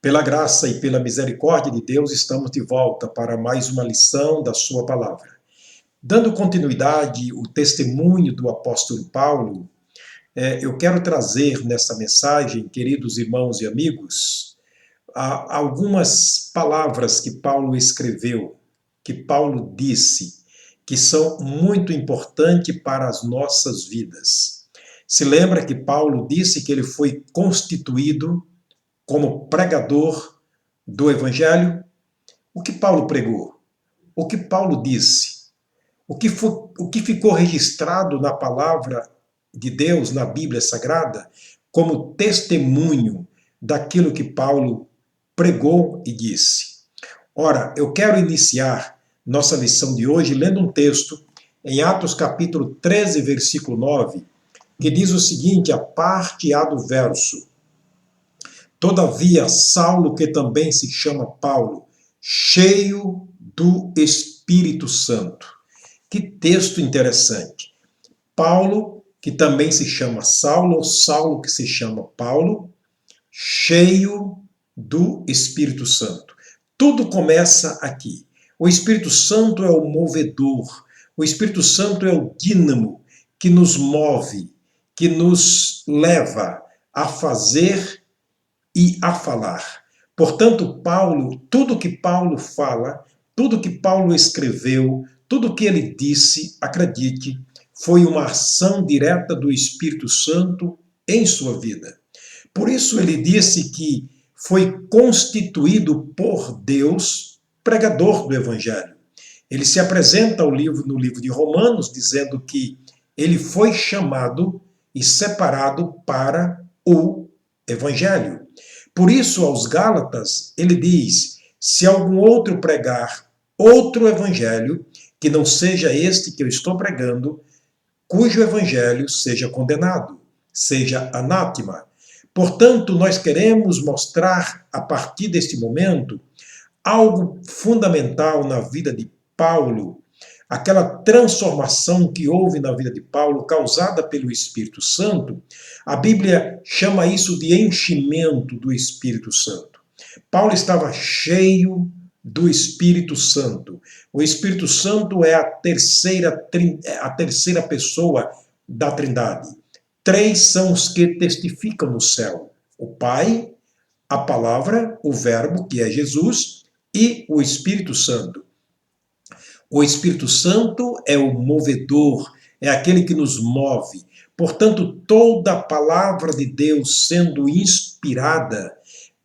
Pela graça e pela misericórdia de Deus, estamos de volta para mais uma lição da Sua palavra. Dando continuidade ao testemunho do apóstolo Paulo, eu quero trazer nessa mensagem, queridos irmãos e amigos, algumas palavras que Paulo escreveu, que Paulo disse, que são muito importantes para as nossas vidas. Se lembra que Paulo disse que ele foi constituído como pregador do Evangelho? O que Paulo pregou? O que Paulo disse? O que ficou registrado na palavra de Deus, na Bíblia Sagrada, como testemunho daquilo que Paulo pregou e disse? Ora, eu quero iniciar nossa lição de hoje lendo um texto em Atos capítulo 13, versículo 9, que diz o seguinte, a parte A do verso: Todavia, Saulo, que também se chama Paulo, cheio do Espírito Santo. Que texto interessante. Paulo, que também se chama Saulo, ou Saulo, que se chama Paulo, cheio do Espírito Santo. Tudo começa aqui. O Espírito Santo é o movedor. O Espírito Santo é o dínamo que nos move, que nos leva a fazer e a falar. Portanto, Paulo, tudo que Paulo fala, tudo que Paulo escreveu, tudo que ele disse, acredite, foi uma ação direta do Espírito Santo em sua vida. Por isso ele disse que foi constituído por Deus pregador do Evangelho. Ele se apresenta no livro de Romanos dizendo que ele foi chamado e separado para o Evangelho. Por isso, aos Gálatas, ele diz, se algum outro pregar outro evangelho, que não seja este que eu estou pregando, cujo evangelho seja condenado, seja anátema. Portanto, nós queremos mostrar, a partir deste momento, algo fundamental na vida de Paulo, aquela transformação que houve na vida de Paulo, causada pelo Espírito Santo. A Bíblia chama isso de enchimento do Espírito Santo. Paulo estava cheio do Espírito Santo. O Espírito Santo é a terceira pessoa da Trindade. Três são os que testificam no céu: o Pai, a Palavra, o Verbo, que é Jesus, e o Espírito Santo. O Espírito Santo é o movedor, é aquele que nos move. Portanto, toda a palavra de Deus sendo inspirada,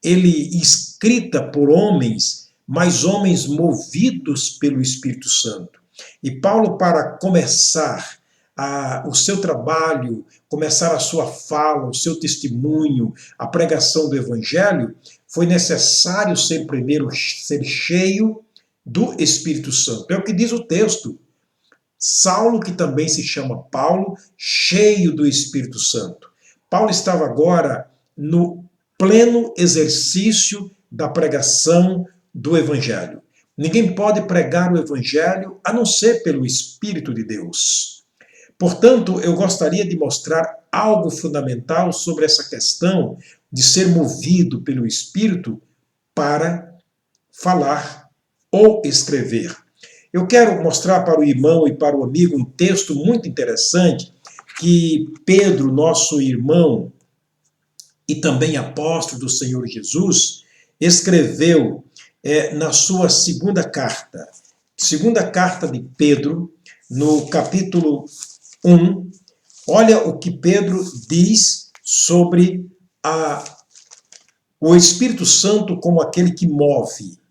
escrita por homens, mas homens movidos pelo Espírito Santo. E Paulo, para começar o seu trabalho, começar a sua fala, o seu testemunho, a pregação do Evangelho, foi necessário ser cheio do Espírito Santo. É o que diz o texto. Saulo, que também se chama Paulo, cheio do Espírito Santo. Paulo estava agora no pleno exercício da pregação do Evangelho. Ninguém pode pregar o Evangelho a não ser pelo Espírito de Deus. Portanto, eu gostaria de mostrar algo fundamental sobre essa questão de ser movido pelo Espírito para falar ou escrever. Eu quero mostrar para o irmão e para o amigo um texto muito interessante que Pedro, nosso irmão e também apóstolo do Senhor Jesus, escreveu na sua segunda carta. Segunda carta de Pedro, no capítulo 1. Olha o que Pedro diz sobre o Espírito Santo como aquele que move,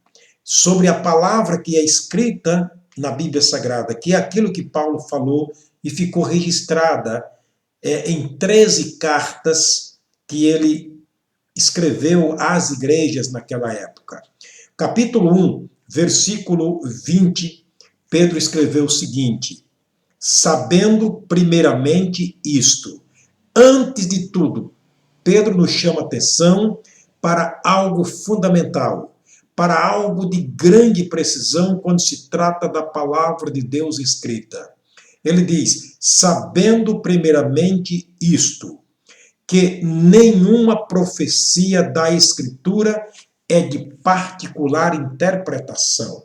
sobre a palavra que é escrita na Bíblia Sagrada, que é aquilo que Paulo falou e ficou registrada em 13 cartas que ele escreveu às igrejas naquela época. Capítulo 1, versículo 20, Pedro escreveu o seguinte: sabendo primeiramente isto. Antes de tudo, Pedro nos chama atenção para algo fundamental, para algo de grande precisão quando se trata da palavra de Deus escrita. Ele diz, sabendo primeiramente isto, que nenhuma profecia da Escritura é de particular interpretação.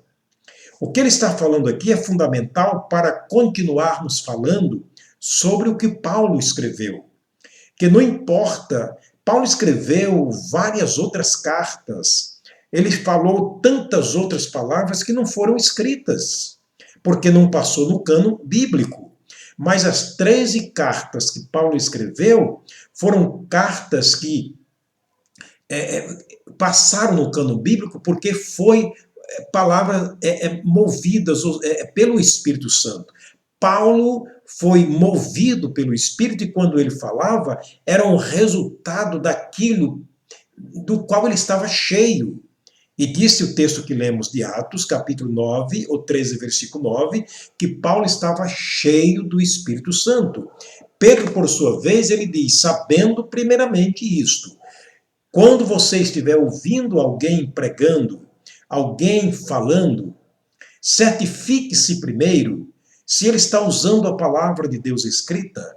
O que ele está falando aqui é fundamental para continuarmos falando sobre o que Paulo escreveu. Que não importa, Paulo escreveu várias outras cartas, ele falou tantas outras palavras que não foram escritas, porque não passou no cânon bíblico. Mas as 13 cartas que Paulo escreveu foram cartas que passaram no cânon bíblico porque foi palavras movidas pelo Espírito Santo. Paulo foi movido pelo Espírito e quando ele falava, era um resultado daquilo do qual ele estava cheio. E disse o texto que lemos de Atos, capítulo 9, ou 13, versículo 9, que Paulo estava cheio do Espírito Santo. Pedro, por sua vez, ele diz, sabendo primeiramente isto. Quando você estiver ouvindo alguém pregando, alguém falando, certifique-se primeiro se ele está usando a palavra de Deus escrita,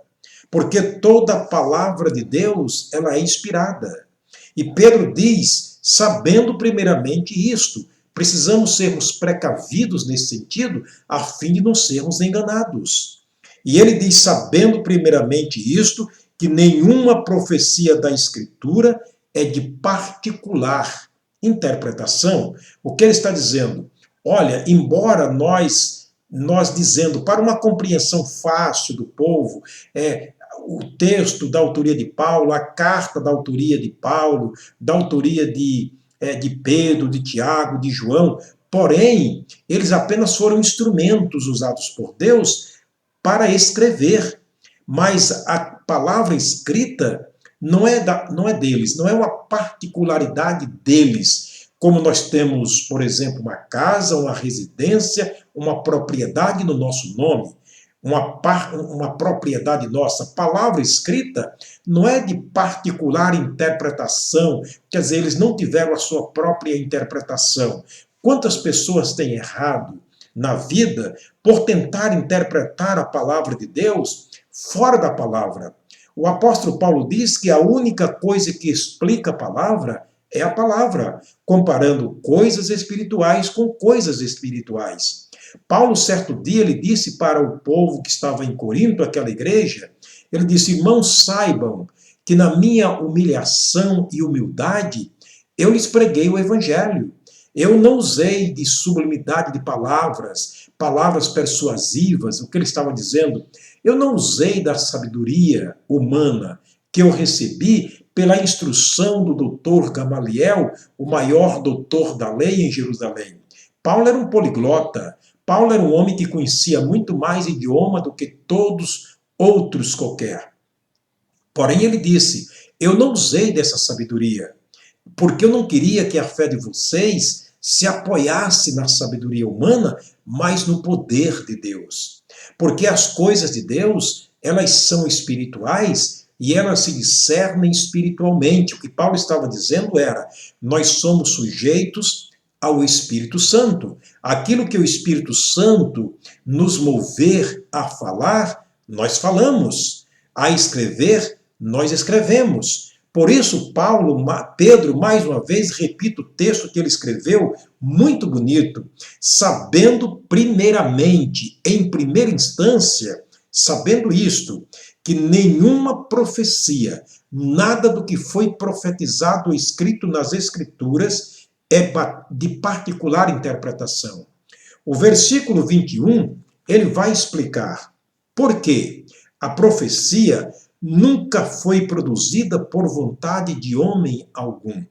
porque toda a palavra de Deus, ela é inspirada. E Pedro diz, sabendo primeiramente isto, precisamos sermos precavidos nesse sentido, a fim de não sermos enganados. E ele diz, sabendo primeiramente isto, que nenhuma profecia da Escritura é de particular interpretação. O que ele está dizendo? Olha, embora nós dizendo para uma compreensão fácil do povo, o texto da autoria de Paulo, a carta da autoria de Paulo, da autoria de Pedro, de Tiago, de João, porém, eles apenas foram instrumentos usados por Deus para escrever, mas a palavra escrita não é deles, não é uma particularidade deles, como nós temos, por exemplo, uma casa, uma residência, uma propriedade no nosso nome, uma propriedade nossa. Palavra escrita não é de particular interpretação, quer dizer, eles não tiveram a sua própria interpretação. Quantas pessoas têm errado na vida por tentar interpretar a palavra de Deus fora da palavra? O apóstolo Paulo diz que a única coisa que explica a palavra é a palavra, comparando coisas espirituais com coisas espirituais. Paulo, certo dia, ele disse para o povo que estava em Corinto, aquela igreja, ele disse, irmãos, saibam que na minha humilhação e humildade, eu lhes preguei o evangelho. Eu não usei de sublimidade de palavras persuasivas, o que ele estava dizendo, eu não usei da sabedoria humana que eu recebi pela instrução do doutor Gamaliel, o maior doutor da lei em Jerusalém. Paulo era um poliglota. Paulo era um homem que conhecia muito mais idioma do que todos outros qualquer. Porém, ele disse, eu não usei dessa sabedoria, porque eu não queria que a fé de vocês se apoiasse na sabedoria humana, mas no poder de Deus. Porque as coisas de Deus, elas são espirituais e elas se discernem espiritualmente. O que Paulo estava dizendo era, nós somos sujeitos ao Espírito Santo. Aquilo que o Espírito Santo nos mover a falar, nós falamos. A escrever, nós escrevemos. Por isso, Pedro, mais uma vez, repito o texto que ele escreveu, muito bonito, sabendo primeiramente, em primeira instância, sabendo isto, que nenhuma profecia, nada do que foi profetizado ou escrito nas Escrituras é de particular interpretação. O versículo 21, ele vai explicar por quê. A profecia nunca foi produzida por vontade de homem algum.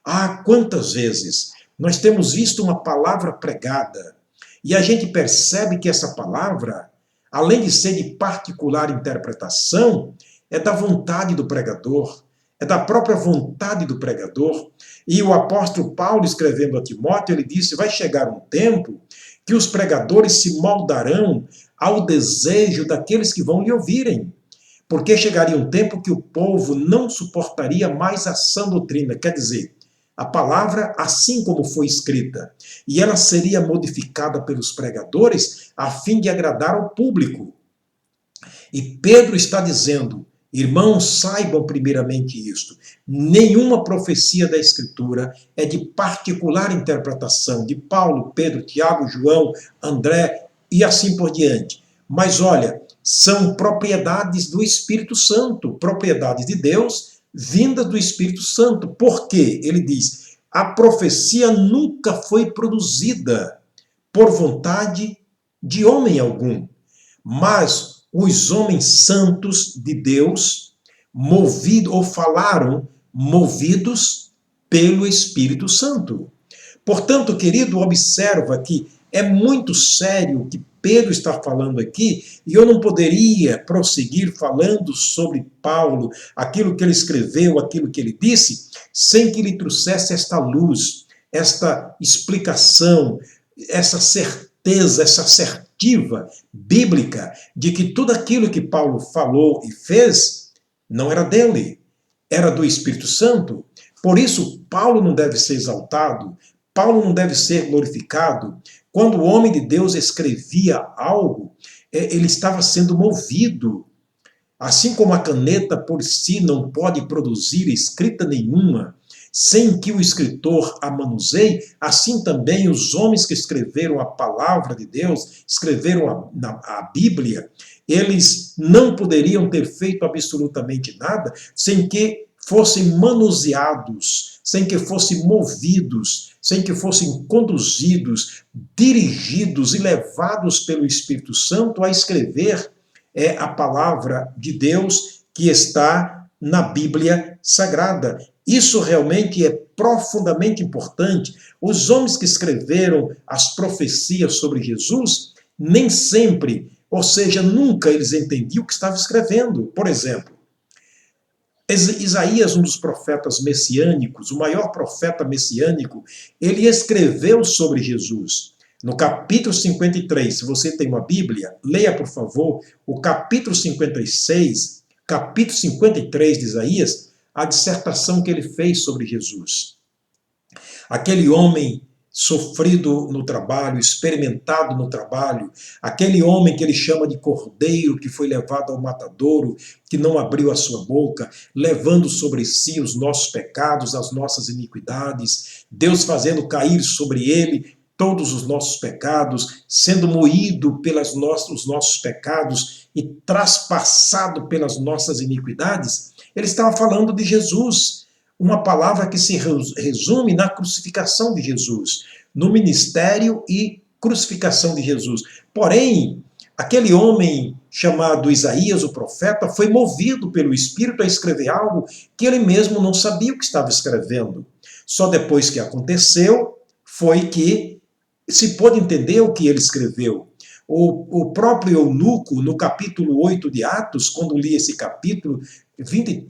Ah, quantas vezes nós temos visto uma palavra pregada e a gente percebe que essa palavra, além de ser de particular interpretação, é da vontade do pregador, é da própria vontade do pregador. E o apóstolo Paulo, escrevendo a Timóteo, ele disse, vai chegar um tempo que os pregadores se moldarão ao desejo daqueles que vão lhe ouvirem. Porque chegaria um tempo que o povo não suportaria mais a sã doutrina, quer dizer, a palavra assim como foi escrita, e ela seria modificada pelos pregadores a fim de agradar ao público. E Pedro está dizendo, Irmãos, saibam primeiramente isto: nenhuma profecia da Escritura é de particular interpretação de Paulo, Pedro, Tiago, João, André e assim por diante. Mas olha, são propriedades do Espírito Santo, propriedades de Deus, vindas do Espírito Santo. Por quê? Ele diz: a profecia nunca foi produzida por vontade de homem algum, mas os homens santos de Deus movidos ou falaram movidos pelo Espírito Santo. Portanto, querido, observa que é muito sério o que Pedro está falando aqui, e eu não poderia prosseguir falando sobre Paulo, aquilo que ele escreveu, aquilo que ele disse, sem que lhe trouxesse esta luz, esta explicação, essa certeza, essa assertiva bíblica de que tudo aquilo que Paulo falou e fez não era dele, era do Espírito Santo. Por isso, Paulo não deve ser exaltado, Paulo não deve ser glorificado. Quando o homem de Deus escrevia algo, ele estava sendo movido. Assim como a caneta por si não pode produzir escrita nenhuma, sem que o escritor a manuseie, assim também os homens que escreveram a palavra de Deus, escreveram a Bíblia, eles não poderiam ter feito absolutamente nada sem que fossem manuseados, sem que fossem movidos, sem que fossem conduzidos, dirigidos e levados pelo Espírito Santo a escrever a palavra de Deus que está na Bíblia Sagrada. Isso realmente é profundamente importante. Os homens que escreveram as profecias sobre Jesus, nem sempre, ou seja, nunca eles entendiam o que estava escrevendo. Por exemplo, Isaías, um dos profetas messiânicos, o maior profeta messiânico, ele escreveu sobre Jesus. No capítulo 53, se você tem uma Bíblia, leia, por favor, o capítulo 56, capítulo 53 de Isaías, a dissertação que ele fez sobre Jesus. Aquele homem sofrido no trabalho, experimentado no trabalho, aquele homem que ele chama de cordeiro, que foi levado ao matadouro, que não abriu a sua boca, levando sobre si os nossos pecados, as nossas iniquidades, Deus fazendo cair sobre ele todos os nossos pecados, sendo moído pelos nossos pecados e traspassado pelas nossas iniquidades. Ele estava falando de Jesus, uma palavra que se resume na crucificação de Jesus, no ministério e crucificação de Jesus. Porém, aquele homem chamado Isaías, o profeta, foi movido pelo Espírito a escrever algo que ele mesmo não sabia o que estava escrevendo. Só depois que aconteceu foi que se pôde entender o que ele escreveu. O próprio eunuco, no capítulo 8 de Atos, quando li esse capítulo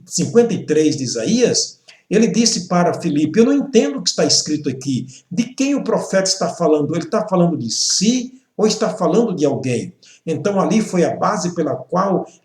53 de Isaías, ele disse para Filipe: eu não entendo o que está escrito aqui. De quem o profeta está falando? Ele está falando de si ou está falando de alguém? Então ali foi a base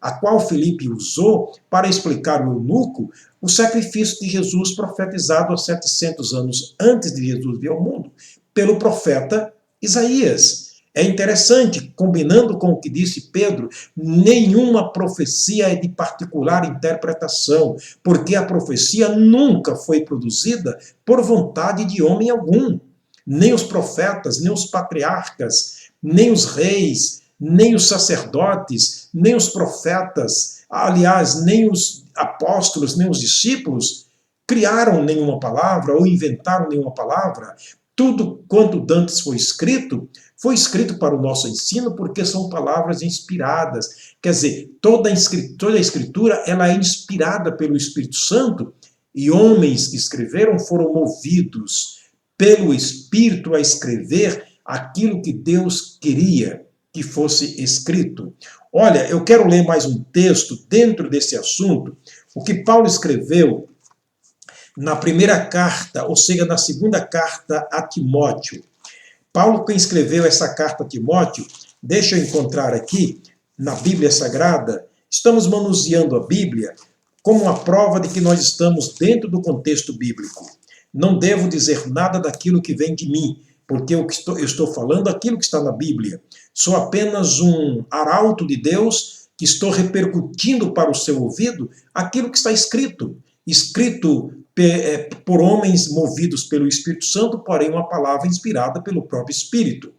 a qual Filipe usou para explicar ao eunuco o sacrifício de Jesus profetizado há 700 anos antes de Jesus vir ao mundo, pelo profeta Isaías. É interessante, combinando com o que disse Pedro, nenhuma profecia é de particular interpretação, porque a profecia nunca foi produzida por vontade de homem algum. Nem os profetas, nem os patriarcas, nem os reis, nem os sacerdotes, nem os profetas, aliás, nem os apóstolos, nem os discípulos criaram nenhuma palavra ou inventaram nenhuma palavra. Tudo quanto dantes foi escrito para o nosso ensino, porque são palavras inspiradas. Quer dizer, toda a escritura ela é inspirada pelo Espírito Santo, e homens que escreveram foram movidos pelo Espírito a escrever aquilo que Deus queria que fosse escrito. Olha, eu quero ler mais um texto dentro desse assunto, o que Paulo escreveu na primeira carta, ou seja, na segunda carta a Timóteo. Paulo, quem escreveu essa carta a Timóteo, deixa eu encontrar aqui, na Bíblia Sagrada. Estamos manuseando a Bíblia como uma prova de que nós estamos dentro do contexto bíblico. Não devo dizer nada daquilo que vem de mim, porque eu estou falando aquilo que está na Bíblia. Sou apenas um arauto de Deus que estou repercutindo para o seu ouvido aquilo que está escrito. Escrito por homens movidos pelo Espírito Santo, porém uma palavra inspirada pelo próprio Espírito.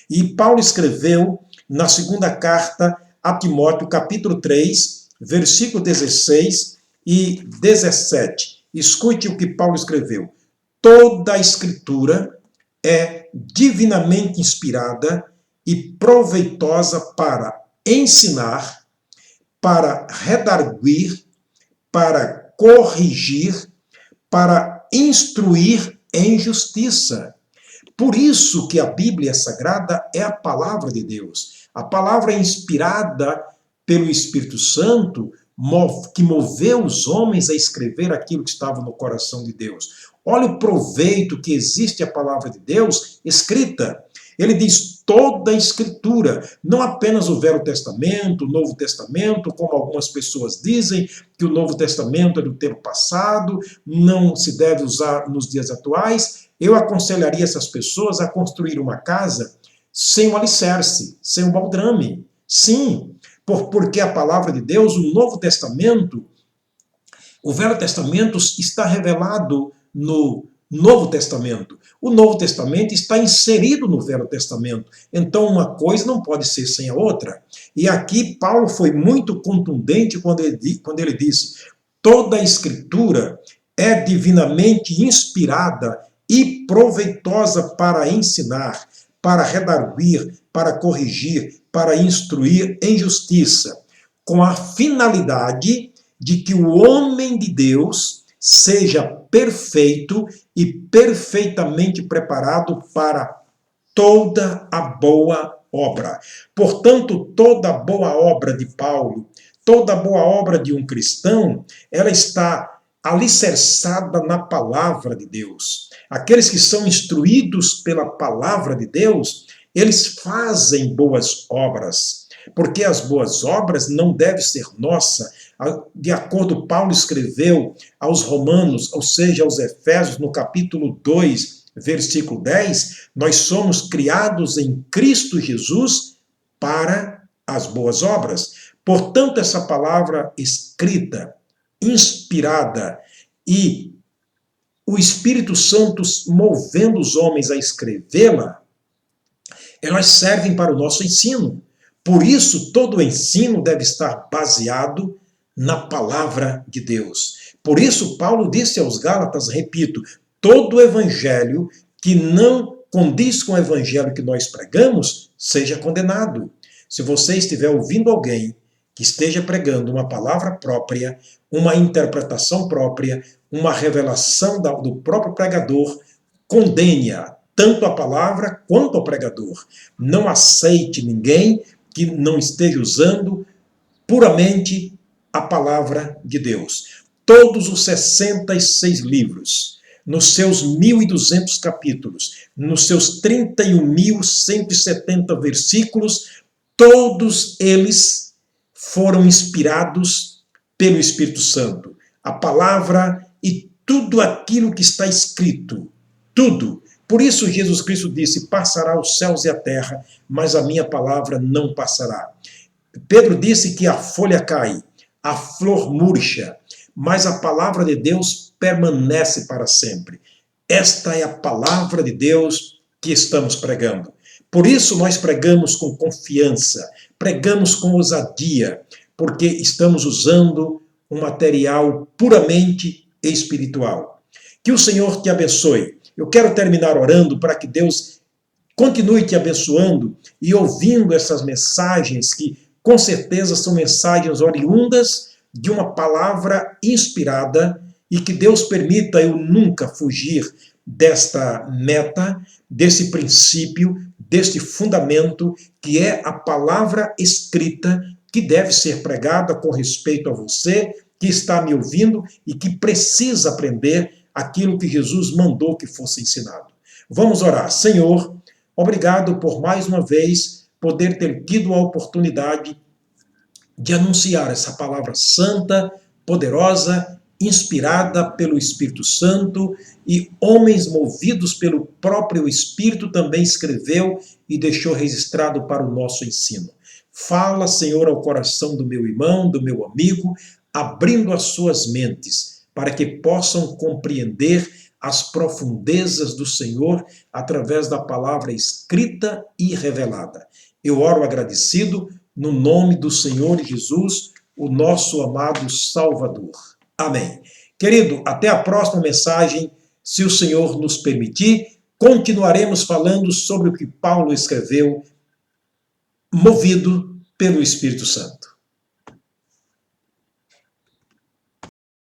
E Paulo escreveu na segunda carta a Timóteo, capítulo 3, versículo 16 e 17. Escute o que Paulo escreveu. Toda a Escritura é divinamente inspirada e proveitosa para ensinar, para redarguir, para corrigir, para instruir em justiça. Por isso que a Bíblia Sagrada é a palavra de Deus. A palavra é inspirada pelo Espírito Santo, que moveu os homens a escrever aquilo que estava no coração de Deus. Olha o proveito que existe a palavra de Deus escrita. Ele diz toda a Escritura, não apenas o Velho Testamento, o Novo Testamento, como algumas pessoas dizem que o Novo Testamento é do tempo passado, não se deve usar nos dias atuais. Eu aconselharia essas pessoas a construir uma casa sem o alicerce, sem o baldrame. Sim, porque a palavra de Deus, o Novo Testamento, o Velho Testamento está revelado no Novo Testamento. O Novo Testamento está inserido no Velho Testamento. Então uma coisa não pode ser sem a outra. E aqui Paulo foi muito contundente quando ele disse: toda a Escritura é divinamente inspirada e proveitosa para ensinar, para redarguir, para corrigir, para instruir em justiça, com a finalidade de que o homem de Deus seja perfeito e perfeitamente preparado para toda a boa obra. Portanto, toda boa obra de Paulo, toda boa obra de um cristão, ela está alicerçada na palavra de Deus. Aqueles que são instruídos pela palavra de Deus, eles fazem boas obras, porque as boas obras não devem ser nossa. De acordo, Paulo escreveu aos Romanos, ou seja, aos Efésios, no capítulo 2, versículo 10, nós somos criados em Cristo Jesus para as boas obras. Portanto, essa palavra escrita, inspirada, e o Espírito Santo movendo os homens a escrevê-la, elas servem para o nosso ensino. Por isso, todo o ensino deve estar baseado na palavra de Deus. Por isso, Paulo disse aos Gálatas, repito, todo evangelho que não condiz com o evangelho que nós pregamos, seja condenado. Se você estiver ouvindo alguém que esteja pregando uma palavra própria, uma interpretação própria, uma revelação do próprio pregador, condene-a, tanto a palavra quanto ao pregador. Não aceite ninguém que não esteja usando puramente a palavra de Deus. Todos os 66 livros, nos seus 1.200 capítulos, nos seus 31.170 versículos, todos eles foram inspirados pelo Espírito Santo. A palavra e tudo aquilo que está escrito, tudo. Por isso Jesus Cristo disse, passará os céus e a terra, mas a minha palavra não passará. Pedro disse que a folha cai, a flor murcha, mas a palavra de Deus permanece para sempre. Esta é a palavra de Deus que estamos pregando. Por isso nós pregamos com confiança, pregamos com ousadia, porque estamos usando um material puramente espiritual. Que o Senhor te abençoe. Eu quero terminar orando para que Deus continue te abençoando e ouvindo essas mensagens que com certeza são mensagens oriundas de uma palavra inspirada, e que Deus permita eu nunca fugir desta meta, desse princípio, deste fundamento que é a palavra escrita, que deve ser pregada com respeito a você que está me ouvindo e que precisa aprender aquilo que Jesus mandou que fosse ensinado. Vamos orar. Senhor, obrigado por mais uma vez poder ter tido a oportunidade de anunciar essa palavra santa, poderosa, inspirada pelo Espírito Santo, e homens movidos pelo próprio Espírito também escreveu e deixou registrado para o nosso ensino. Fala, Senhor, ao coração do meu irmão, do meu amigo, abrindo as suas mentes, para que possam compreender as profundezas do Senhor através da palavra escrita e revelada. Eu oro agradecido no nome do Senhor Jesus, o nosso amado Salvador. Amém. Querido, até a próxima mensagem, se o Senhor nos permitir, continuaremos falando sobre o que Paulo escreveu, movido pelo Espírito Santo.